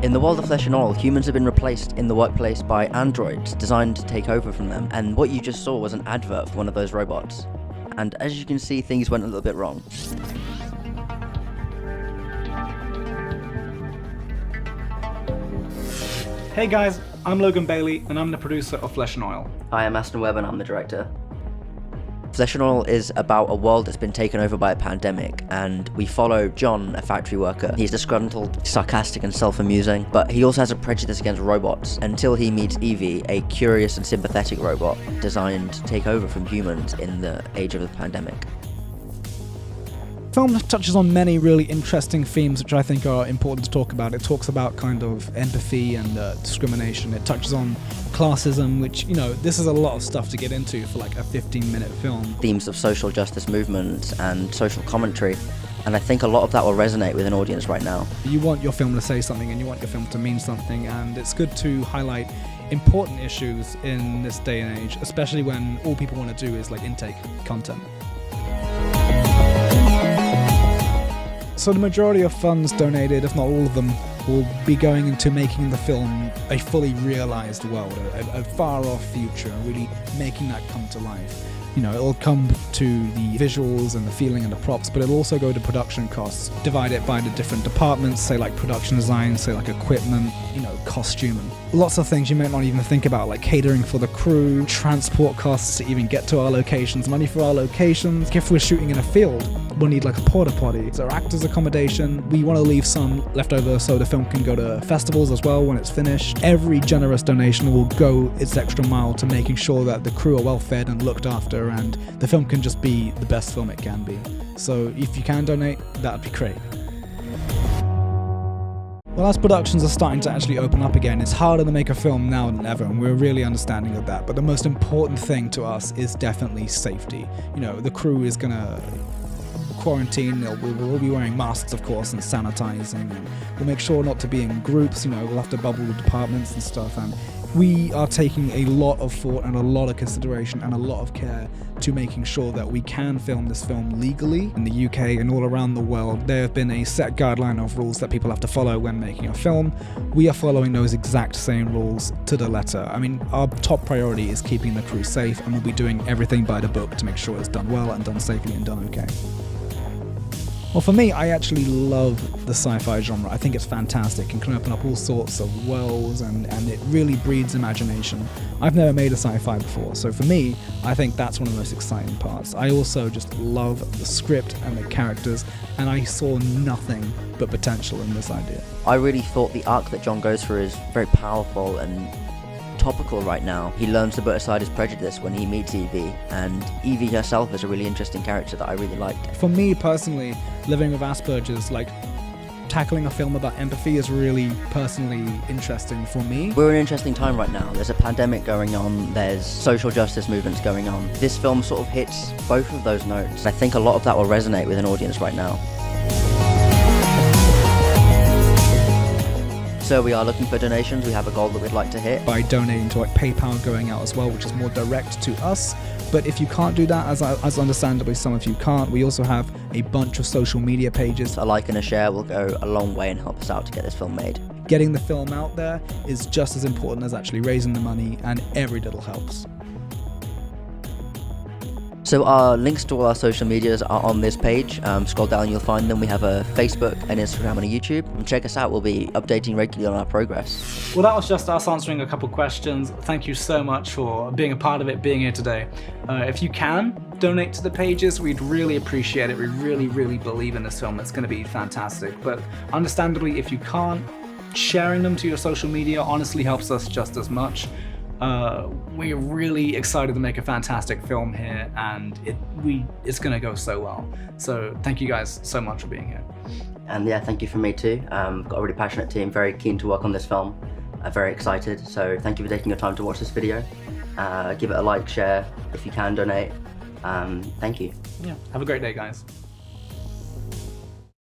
In the world of Flesh and Oil, humans have been replaced in the workplace by androids designed to take over from them, and what you just saw was an advert for one of those robots. And as you can see, things went a little bit wrong. Hey guys, I'm Logan Bailey, and I'm the producer of Flesh and Oil. I am Astyn Webb and I'm the director. Flesh and Oil is about a world that's been taken over by a pandemic, and we follow John, a factory worker. He's disgruntled, sarcastic and self-amusing, but he also has a prejudice against robots until he meets Evie, a curious and sympathetic robot designed to take over from humans in the age of the pandemic. The film touches on many really interesting themes which I think are important to talk about. It talks about kind of empathy and discrimination. It touches on classism, which, you know, this is a lot of stuff to get into for like a 15-minute film. Themes of social justice movements and social commentary, and I think a lot of that will resonate with an audience right now. You want your film to say something and you want your film to mean something, and it's good to highlight important issues in this day and age, especially when all people want to do is like intake content. So the majority of funds donated, if not all of them, will be going into making the film a fully realized world, a far-off future, really making that come to life. You know, it'll come to the visuals and the feeling and the props, but it'll also go to production costs. Divide it by the different departments, say like production design, say like equipment, you know, costume, and lots of things you might not even think about, like catering for the crew, transport costs to even get to our locations, money for our locations. If we're shooting in a field, we'll need like a porta potty. So our actors' accommodation, we want to leave some left over so the film can go to festivals as well when it's finished. Every generous donation will go its extra mile to making sure that the crew are well fed and looked after, and the film can just be the best film it can be. So if you can donate, that'd be great. Well, as productions are starting to actually open up again, it's harder to make a film now than ever, and we're really understanding of that. But the most important thing to us is definitely safety. You know, the crew is gonna quarantine, we'll all be wearing masks, of course, and sanitizing, and we'll make sure not to be in groups. You know, we'll have to bubble the departments and stuff, and we are taking a lot of thought and a lot of consideration and a lot of care to making sure that we can film this film legally in the UK and all around the world. There have been a set guideline of rules that people have to follow when making a film. We are following those exact same rules to the letter. I mean, our top priority is keeping the crew safe, and we'll be doing everything by the book to make sure it's done well and done safely and done okay. Well, for me, I actually love the sci-fi genre. I think it's fantastic and can open up all sorts of worlds, and it really breeds imagination. I've never made a sci-fi before, so for me, I think that's one of the most exciting parts. I also just love the script and the characters, and I saw nothing but potential in this idea. I really thought the arc that John goes through is very powerful and topical right now. He learns to put aside his prejudice when he meets Evie, and Evie herself is a really interesting character that I really liked. For me personally, living with Asperger's, like tackling a film about empathy is really personally interesting for me. We're in an interesting time right now. There's a pandemic going on, there's social justice movements going on. This film sort of hits both of those notes. I think a lot of that will resonate with an audience right now. So we are looking for donations. We have a goal that we'd like to hit. By donating to like PayPal going out as well, which is more direct to us. But if you can't do that, as understandably some of you can't, we also have a bunch of social media pages. A like and a share will go a long way and help us out to get this film made. Getting the film out there is just as important as actually raising the money, and every little helps. So our links to all our social medias are on this page. Scroll down, you'll find them. We have a Facebook, an Instagram, and a YouTube. And check us out. We'll be updating regularly on our progress. Well, that was just us answering a couple questions. Thank you so much for being a part of it, being here today. If you can, donate to the pages. We'd really appreciate it. We really, really believe in this film. It's going to be fantastic. But understandably, if you can't, sharing them to your social media honestly helps us just as much. We're really excited to make a fantastic film here, and it's going to go so well. So thank you guys so much for being here. And yeah, thank you from me too. Got a really passionate team, very keen to work on this film. Very excited. So thank you for taking your time to watch this video. Give it a like, share, if you can donate. Thank you. Yeah, have a great day, guys.